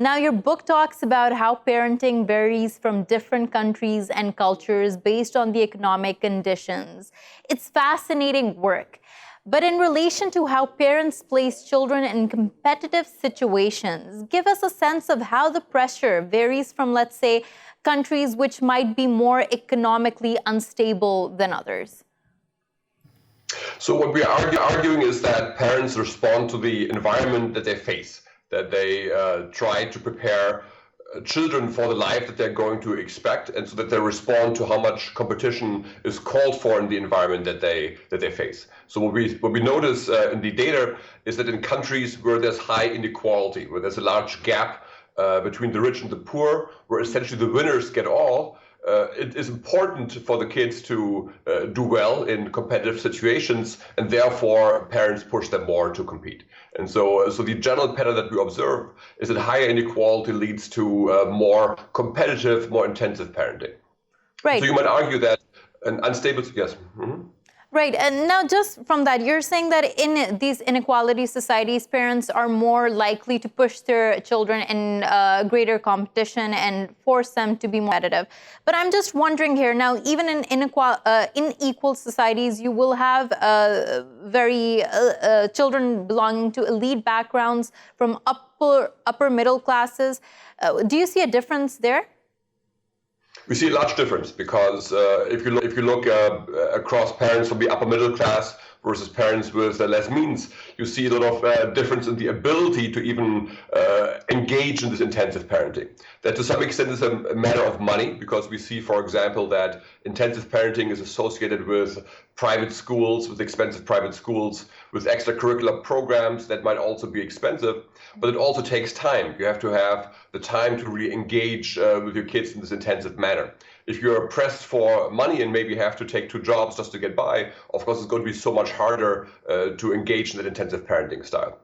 Now, your book talks about how parenting varies from different countries and cultures based on the economic conditions. It's fascinating work. But in relation to how parents place children in competitive situations, give us a sense of how the pressure varies from, let's say, countries which might be more economically unstable than others. So what we are arguing is that parents respond to the environment that they face, that they try to prepare children for the life that they're going to expect, and so that they respond to how much competition is called for in the environment that they face. So what we notice in the data is that in countries where there's high inequality, where there's a large gap between the rich and the poor, where essentially the winners get all, it is important for the kids to do well in competitive situations, and therefore parents push them more to compete. And so the general pattern that we observe is that higher inequality leads to more competitive, more intensive parenting. Right. So you might argue that an unstable, yes. Mm-hmm. Right. And now just from that, you're saying that in these inequality societies, parents are more likely to push their children in greater competition and force them to be more competitive. But I'm just wondering here now, even in unequal societies, you will have children belonging to elite backgrounds from upper middle classes. Do you see a difference there? We see a large difference because if you look across parents from the upper middle class versus parents with less means, you see a lot of difference in the ability to even engage in this intensive parenting. That to some extent is a matter of money, because we see, for example, that intensive parenting is associated with private schools, with expensive private schools, with extracurricular programs that might also be expensive, but it also takes time. You have to have the time to really engage with your kids in this intensive manner. If you're pressed for money and maybe have to take 2 jobs just to get by, of course, it's going to be so much harder to engage in that intensive parenting style.